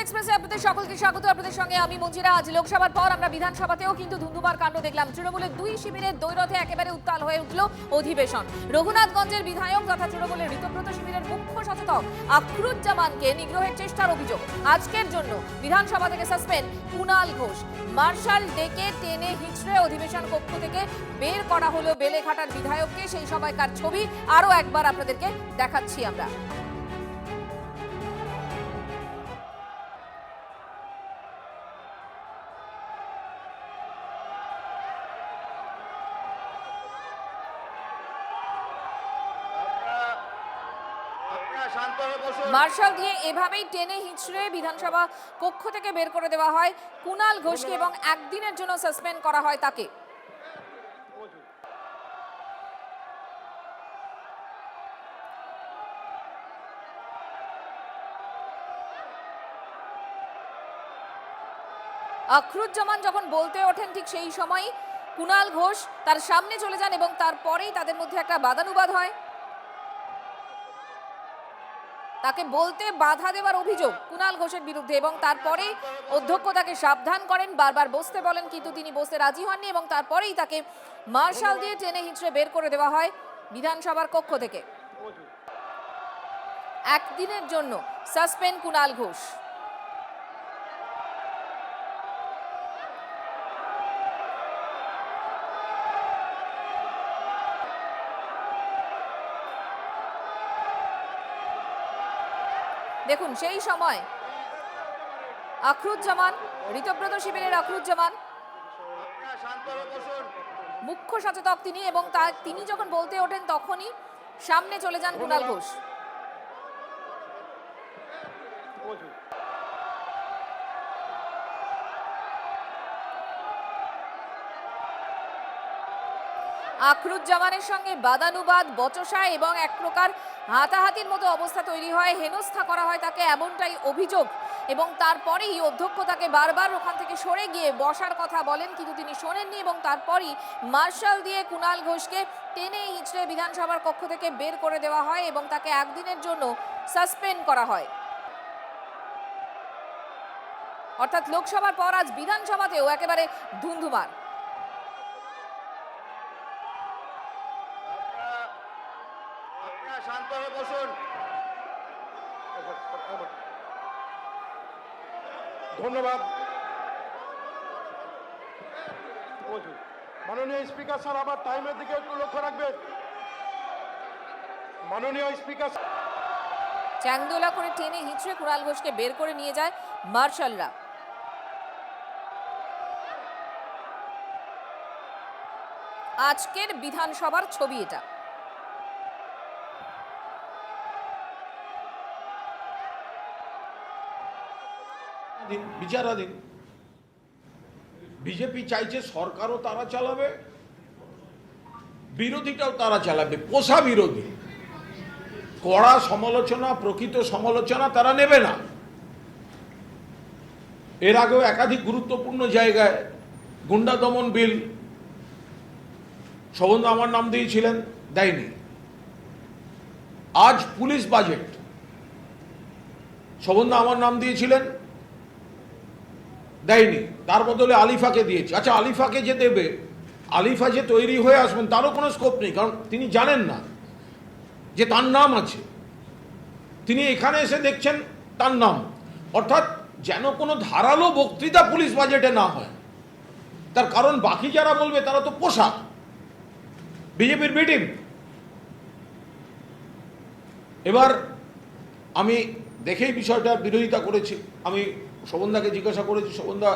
এক্সপ্রেসে আপনাদের সকলকে স্বাগত। আপনাদের সঙ্গে আমি মঞ্জিরা। আজ লোকসভার পর আমরা বিধানসভাতেও কিন্তু ধুন্ধুমার কাণ্ড দেখলাম। তৃণমূলের দুই শিবিরের দ্বৈরথে একেবারে উত্তাল হয়ে উঠল অধিবেশন। রঘুনাথগঞ্জের বিধায়ক তথা তৃণমূলের ঋতব্রত শিবিরের মুখ্য সচেতক আখরুজ্জামানকে নিগ্রহের চেষ্টার অভিযোগ। আজকের জন্য বিধানসভা থেকে সাসপেন্ড কুণাল ঘোষ। মার্শাল ডেকে টেনে হিঁচড়ে অধিবেশন কক্ষ থেকে বের করা হলো বেলেঘাটার বিধায়ককে। সেই সময়কার ছবি আরো একবার আপনাদেরকে দেখাচ্ছি আমরা। মার্শাল দিয়ে এভাবেই টেনে হিঁচড়ে বিধানসভা কক্ষ থেকে বের করে দেওয়া হয় কুণাল ঘোষকে এবং একদিনের জন্য সাসপেন্ড করা হয় তাকে। আখরুজ্জামান যখন বলতে ওঠেন ঠিক সেই সময় কুণাল ঘোষ তার সামনে চলে যান এবং তারপরেই তাদের মধ্যে একটা বাদানুবাদ হয়। তাকে বলতে বাধা দেওয়ার অভিযোগ কুণাল ঘোষের বিরুদ্ধে এবং তারপরে অধ্যক্ষ তাকে সাবধান করেন, বারবার বসতে বলেন, কিন্তু তিনি বসতে রাজি হননি এবং তারপরেই তাকে মার্শাল দিয়ে টেনে হিঁচড়ে বের করে দেওয়া হয় বিধানসভার কক্ষ থেকে। একদিনের জন্য সাসপেন্ড কুণাল ঘোষ। দেখুন সেই সময় আখরুজ্জামান, ঋতব্রত শিবিরের আখরুজ্জামান মুখ্য সচেতক তিনি এবং তিনি যখন বলতে ওঠেন তখনই সামনে চলে যান কুণাল ঘোষ। আখরুজ্জামানের সঙ্গে বাদানুবাদ, বচসা এবং এক প্রকার হাতাহাতির মতো অবস্থা তৈরি হয়, হেনস্থা করা হয় তাকে, এমনটাই অভিযোগ। এবং তারপরেই অধ্যক্ষ তাকে বারবার ওখান থেকে সরে গিয়ে বসার কথা বলেন, কিন্তু তিনি শোনেননি এবং তারপরই মার্শাল দিয়ে কুণাল ঘোষকে টেনে হিঁচড়ে বিধানসভার কক্ষ থেকে বের করে দেওয়া হয় এবং তাকে একদিনের জন্য সাসপেন্ড করা হয়। অর্থাৎ লোকসভার পর আজ বিধানসভাতেও একেবারে ধুন্ধুমার। ধন্যবাদ মাননীয় স্পিকার স্যার, আবার টাইমের দিকে একটু লক্ষ্য রাখবেন। মাননীয় স্পিকার চ্যাংদোলা করে টেনে হিঁচড়ে কুণাল ঘোষকে বের করে নিয়ে যায় মার্শালরা। আজকের বিধানসভার ছবি এটা। বিচারাধীন। বিজেপি চাইছে সরকারও তারা চালাবে, বিরোধীটাও তারা চালাবে, পোষা বিরোধী। কড়া সমালোচনা, প্রকৃত সমালোচনা তারা নেবে না। এর আগেও একাধিক গুরুত্বপূর্ণ জায়গায় গুন্ডা দমন বিল শোভনদা আমার নাম দিয়েছিলেন, দেয়নি। আজ পুলিশ বাজেট শোভনদা আমার নাম দিয়েছিলেন, দেয়নি। তার বদলে আলিফাকে দিয়েছে। আচ্ছা, আলিফাকে যে দেবে, আলিফা যে তৈরি হয়ে আসবেন তারও কোনো স্কোপ নেই, কারণ তিনি জানেন না যে তার নাম আছে। তিনি এখানে এসে দেখছেন তার নাম। অর্থাৎ যেন কোনো ধারালো বক্তৃতা পুলিশ বাজেটে না হয়। তার কারণ বাকি যারা বলবে তারা তো পোশাক, বিজেপির বি টিম। এবার আমি দেখেই বিষয়টা বিরোধিতা করেছি। আমি শোভনদাকে জিজ্ঞাসা করেছি, শোভনদা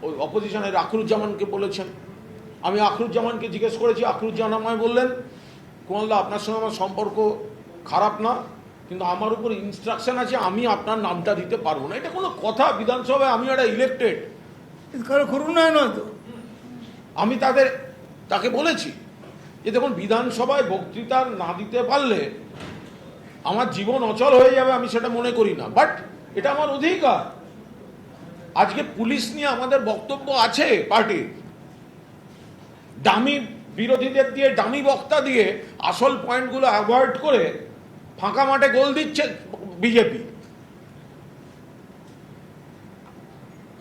ওই অপোজিশনের আখরুজ্জামানকে বলেছেন। আমি আখরুজ্জামানকে জিজ্ঞেস করেছি, আখরুজ্জামান আমায় বললেন, কুণালদা আপনার সঙ্গে আমার সম্পর্ক খারাপ না, কিন্তু আমার উপর ইনস্ট্রাকশন আছে, আমি আপনার নামটা দিতে পারবো না। এটা কোনো কথা? বিধানসভায় আমি একটা ইলেক্টেড, করুন নয় তো। আমি তাকে বলেছি যে দেখুন, বিধানসভায় বক্তৃতা না দিতে পারলে আমার জীবন অচল হয়ে যাবে, আমি সেটা মনে করি না, বাট এটা আমার অধিকার। আজকে পুলিশ নিয়ে আমাদের বক্তব্য আছে পার্টির। ডামি বিরোধীদের দিয়ে, ডামি বক্তা দিয়ে আসল পয়েন্টগুলো অ্যাভয়েড করে ফাঁকা মাঠে গোল দিচ্ছে বিজেপি।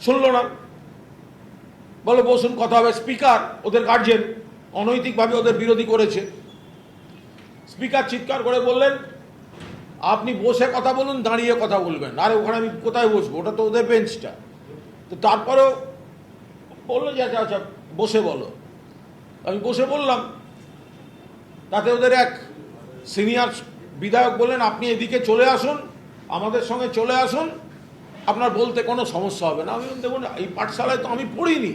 শুনলো না, বলে বসুন কথা হবে। স্পিকার ওদের গার্জেন অনৈতিকভাবে ওদের বিরোধী করেছে। স্পিকার চিৎকার করে বললেন, আপনি বসে কথা বলুন, দাঁড়িয়ে কথা বলবেন। আরে ওখানে আমি কোথায় বসবো, ওটা তো ওদের বেঞ্চটা। তো তারপরেও বললো যে আচ্ছা আচ্ছা বসে বলো। আমি বসে বললাম। তাতে ওদের এক সিনিয়র বিধায়ক বললেন, আপনি এদিকে চলে আসুন, আমাদের সঙ্গে চলে আসুন, আপনার বলতে কোনো সমস্যা হবে না। আমি দেখুন, এই পাঠশালায় তো আমি পড়িনি,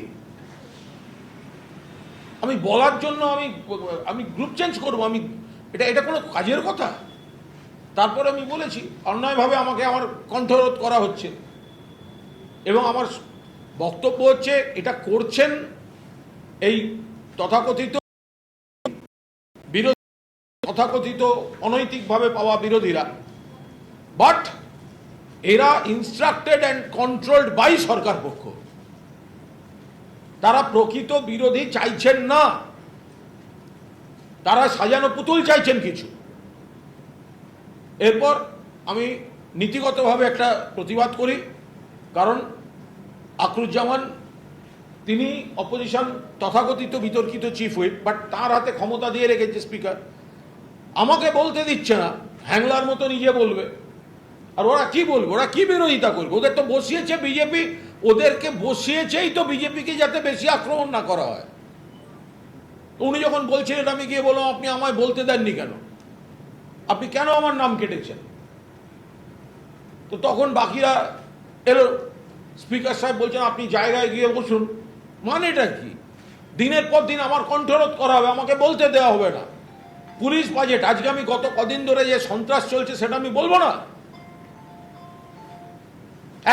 আমি বলার জন্য আমি গ্রুপ চেঞ্জ করবো, আমি এটা কোনো কাজের কথা? তারপরে আমি বলেছি, অন্যায়ভাবে আমাকে আমার কণ্ঠরোধ করা হচ্ছে, এবং আমার বক্তব্য হচ্ছে এটা করছেন এই তথাকথিত বিরোধী, তথাকথিত অনৈতিকভাবে পাওয়া বিরোধীরা, বাট এরা ইনস্ট্রাক্টেড অ্যান্ড কন্ট্রোলড বাই সরকার পক্ষ। তারা প্রকৃত বিরোধী চাইছেন না, তারা সাজানো পুতুল চাইছেন কিছু। এরপর আমি নীতিগতভাবে একটা প্রতিবাদ করি, কারণ আখরুজ্জামান তিনি অপোজিশন তথাকথিত বিতর্কিত চিফ হুইপ, বাট তার হাতে ক্ষমতা দিয়ে রেখেছে স্পিকার, আমাকে বলতে দিচ্ছে না, হ্যাংলার মতো নিজে বলবে। আর ওরা কি বলবে, ওরা কি বিরোধিতা করবে? ওদের তো বসিয়েছে বিজেপি, ওদেরকে বসিয়েছেই তো বিজেপিকে যাতে বেশি আক্রমণ না করা হয়। উনি যখন বলছিলেন, আমি গিয়ে বললাম, আপনি আমায় বলতে দেননি কেন? আপনি কেন আমার নাম কেটেছেন? তো তখন বাকিরা এলো, স্পিকার সাহেব বলছেন আপনি জায়গায় গিয়ে বসুন। মানেটা কি? দিনের পর দিন আমার কণ্ঠরোধ করা হবে, আমাকে বলতে দেওয়া হবে না। পুলিশ বাজেট, আজকে আমি গত কদিন ধরে যে সন্ত্রাস চলছে সেটা আমি বলবো না?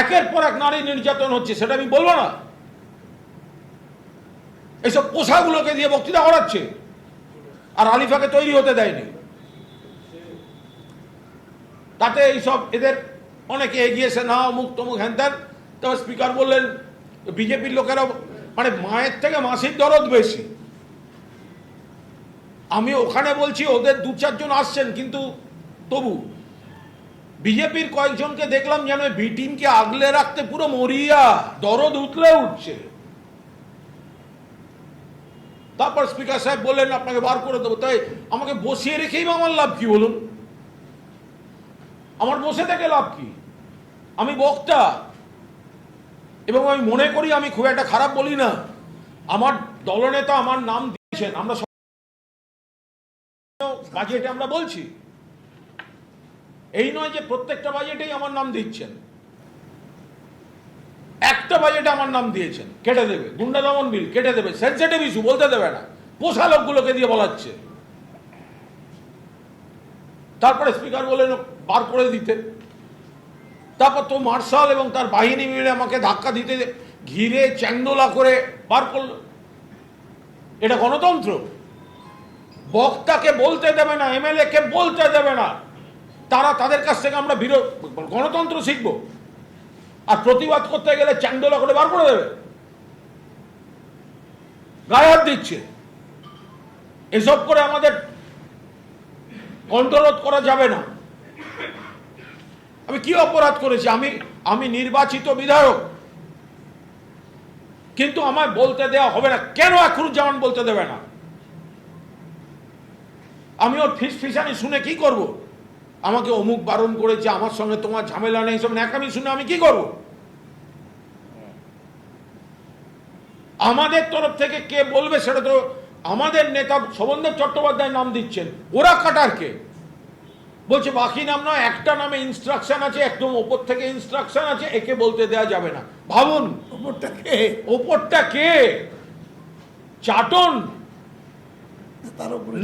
একের পর এক নারী নির্যাতন হচ্ছে, সেটা আমি বলবো না? এইসব পোশাকগুলোকে দিয়ে বক্তৃতা করাচ্ছে, আর আলিফাকে তৈরি হতে দেয়নি। তাতে এইসব এদের অনেকে এগিয়েছে, না অমুক তমুক হ্যান। তবে স্পিকার বললেন, বিজেপির লোকেরা মানে মায়ের থেকে মাসির দরদ বেশি। আমি ওখানে বলছি ওদের দু চারজন আসছেন, কিন্তু তবু বিজেপির কয়েকজনকে দেখলাম যেন বি টিমকে আগলে রাখতে পুরো মরিয়া, দরদ উঠলে উঠছে। তারপর স্পিকার সাহেব বললেন আপনাকে বার করে দেবো। তাই আমাকে বসিয়ে রেখেই বা আমার লাভ কি বলুন? আমার বসে থেকে লাভ কি? আমি বক্তা, এবং আমি মনে করি আমি খুব একটা খারাপ বলি না। আমার দলনেতা আমার নাম দিয়েছেন, আমরা বাজেটে আমরা বলছি, এই নয় যে প্রত্যেকটা বাজেটেই আমার নাম দিচ্ছেন। একটা বাজেটে আমার নাম দিয়েছেন, কেটে দেবে। গুন্ডা দমন বিল কেটে দেবে, সেন্সিটিভ ইস্যু বলতে দেবে না, পোষা লোকগুলোকে দিয়ে বলাচ্ছে। তারপরে স্পিকার বললেন বার করে দিতে। তারপর তো মার্শাল এবং তার বাহিনী মিলে আমাকে ধাক্কা দিতে ঘিরে চ্যাংদোলা করে বার করলো। এটা গণতন্ত্র? বক্তাকে বলতে দেবে না, এমএলএ কে বলতে দেবে না, তারা তাদের কাছ থেকে আমরা গণতন্ত্র শিখব? আর প্রতিবাদ করতে গেলে চ্যাংদোলা করে বার করে দেবে, গায়ে হাত দিচ্ছে। এসব করে আমাদের কণ্ঠরোধ করা যাবে না। আমি কি অপরাধ করেছি? আমি নির্বাচিত বিধায়ক, কিন্তু আমায় বলতে দেওয়া হবে না। কেন আখরুজ্জামান বলতে দেবে না? আমি ওর ফিসফিসানি শুনে কি করব? আমাকে অমুক বারণ করেছে, আমার সঙ্গে তোমার ঝামেলা নেই, সব ন্যাকামি শুনে আমি কি করব? আমাদের তরফ থেকে কে বলবে সেটা তো আমাদের নেতা শোভনদেব চট্টোপাধ্যায় নাম দিচ্ছেন, ওরা কাটার কে? বলছে বাকি নাম নয়, একটা নামে ইনস্ট্রাকশন আছে, একদম ওপর থেকে ইনস্ট্রাকশন আছে, একে বলতে দেয়া যাবে না। ভাবুন, ওপরটা কে? চাটন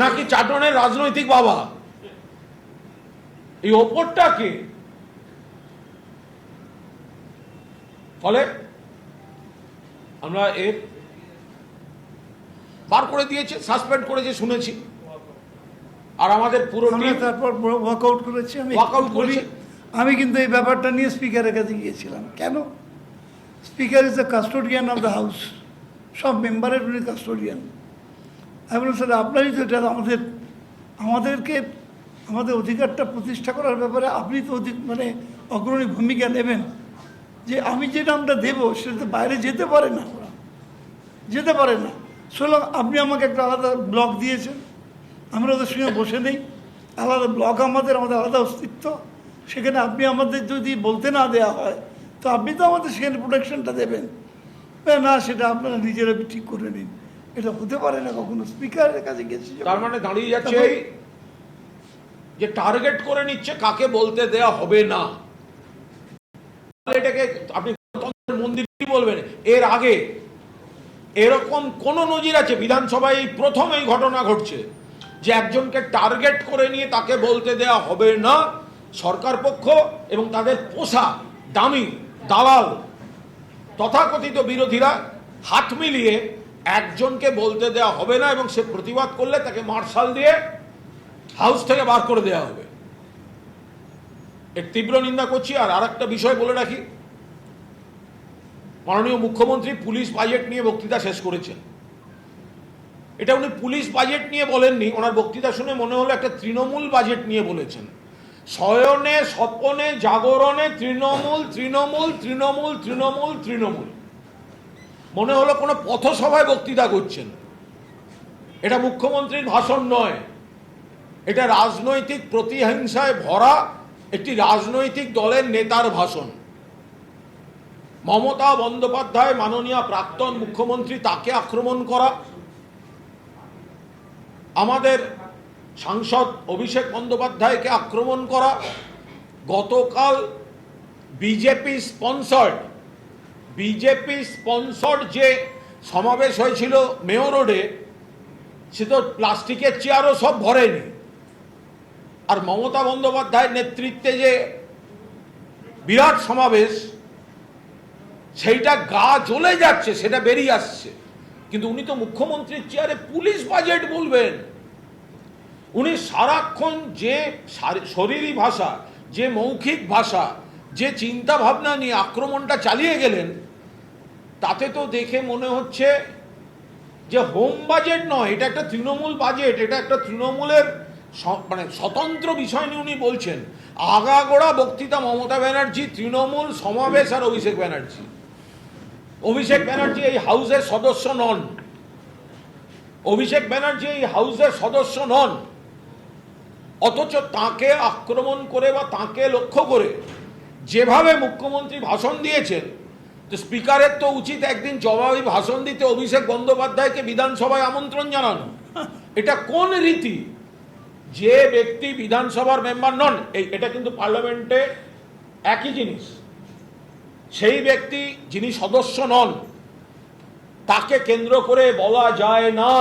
নাকি চাটনের রাজনৈতিক বাবা? এই ওপরটা কে? ফলে আমরা এর বার করে দিয়েছে, সাসপেন্ড করেছে শুনেছি, আর আমাদের পুরো তারপর ওয়াকআউট করেছি। আমি কিন্তু এই ব্যাপারটা নিয়ে স্পিকারের কাছে গিয়েছিলাম। কেন? Speaker is the custodian of the house, সব মেম্বারের উনি কাস্টোডিয়ান। আমি বললাম স্যার আপনারই তো এটা আমাদেরকে আমাদের অধিকারটা প্রতিষ্ঠা করার ব্যাপারে আপনি তো অগ্রণী ভূমিকা নেবেন। যে আমি যে নামটা দেবো সেটা তো বাইরে যেতে পারে না, ওরা যেতে পারে না। সুতরাং আপনি আমাকে একটা আলাদা ব্লক দিয়েছেন, আমরা ওদের সঙ্গে বসে নেই, আলাদা ব্লক আমাদের আলাদা অস্তিত্ব। সেখানে আপনি আমাদের যদি বলতে না দেওয়া হয় তো আপনি তো আমাদের সেখানে প্রোটেকশনটা দেবেন না, সেটা আপনারা নিজেরা ঠিক করে নিন। এটা হতে পারে না কখনো। স্পিকারের কাছে গেছি, তার মানে দাঁড়িয়ে যাচ্ছে যে টার্গেট করে নিচ্ছে কাকে বলতে দেয়া হবে না। এটাকে আপনি গণতন্ত্রের মন্দির কি বলবেন? এর আগে এরকম কোন নজির আছে? বিধানসভায় প্রথম এই ঘটনা ঘটছে যে একজনকে টার্গেট করে নিয়ে তাকে বলতে দেয়া হবে না। সরকার পক্ষ এবং তাদের পোষা দামি দালাল তথাকথিত বিরোধীরা হাত মিলিয়ে একজনকে বলতে দেয়া হবে না, এবং সে প্রতিবাদ করলে তাকে মার্শাল দিয়ে হাউস থেকে বার করে দেওয়া হবে। এর তীব্র নিন্দা করছি। আর আরেকটা বিষয় বলে রাখি, মাননীয় মুখ্যমন্ত্রী পুলিশ বাজেট নিয়ে বক্তৃতা শেষ করেছেন। এটা উনি পুলিশ বাজেট নিয়ে বলেননি, ওনার বক্তৃতা শুনে মনে হলো একটা তৃণমূল বাজেট নিয়ে বলেছেন। শয়নে স্বপনে জাগরণে তৃণমূল তৃণমূল তৃণমূল তৃণমূল তৃণমূল, মনে হলো কোনো পথসভায় বক্তৃতা করছেন। এটা মুখ্যমন্ত্রীর ভাষণ নয়, এটা রাজনৈতিক প্রতিহিংসায় ভরা একটি রাজনৈতিক দলের নেতার ভাষণ। মমতা বন্দ্যোপাধ্যায় মাননীয় প্রাক্তন মুখ্যমন্ত্রী, তাকে আক্রমণ করা, আমাদের সাংসদ অভিষেক বন্দ্যোপাধ্যায়কে আক্রমণ করা, গতকাল বিজেপি স্পন্সর্ড যে সমাবেশ হয়েছিল মেয়র রোডে, সে তো প্লাস্টিকের চেয়ারও সব ভরেনি। আর মমতা বন্দ্যোপাধ্যায়ের নেতৃত্বে যে বিরাট সমাবেশ, সেইটা গা জ্বলে যাচ্ছে, সেটা বেরিয়ে আসছে। কিন্তু উনি তো মুখ্যমন্ত্রীর চেয়ারে পুলিশ বাজেট বলবেন। উনি সারাক্ষণ যে শরীরী ভাষা, যে মৌখিক ভাষা, যে চিন্তা ভাবনা নিয়ে আক্রমণটা চালিয়ে গেলেন, তাতে তো দেখে মনে হচ্ছে যে হোম বাজেট নয়, এটা একটা তৃণমূল বাজেট, এটা একটা তৃণমূলের মানে স্বতন্ত্র বিষয় নিয়ে উনি বলছেন। আগাগোড়া বক্তৃতা মমতা ব্যানার্জি, তৃণমূল, সমাবেশ আর অভিষেক ব্যানার্জি। অভিষেক ব্যানার্জি এই হাউসের সদস্য নন, অভিষেক ব্যানার্জি এই হাউসের সদস্য নন, অথচ তাকে আক্রমণ করে বা তাকে লক্ষ্য করে যেভাবে মুখ্যমন্ত্রী ভাষণ দিয়েছেন, তো স্পিকারের তো উচিত একদিন জবাবি ভাষণ দিতে অভিষেক বন্দ্যোপাধ্যায়কে বিধানসভায় আমন্ত্রণ জানানো। এটা কোন রীতি? যে ব্যক্তি বিধানসভার মেম্বার নন, এটা কিন্তু পার্লামেন্টে একই জিনিস, সেই ব্যক্তি যিনি সদস্য নন, তাকে কেন্দ্র করে বলা যায় না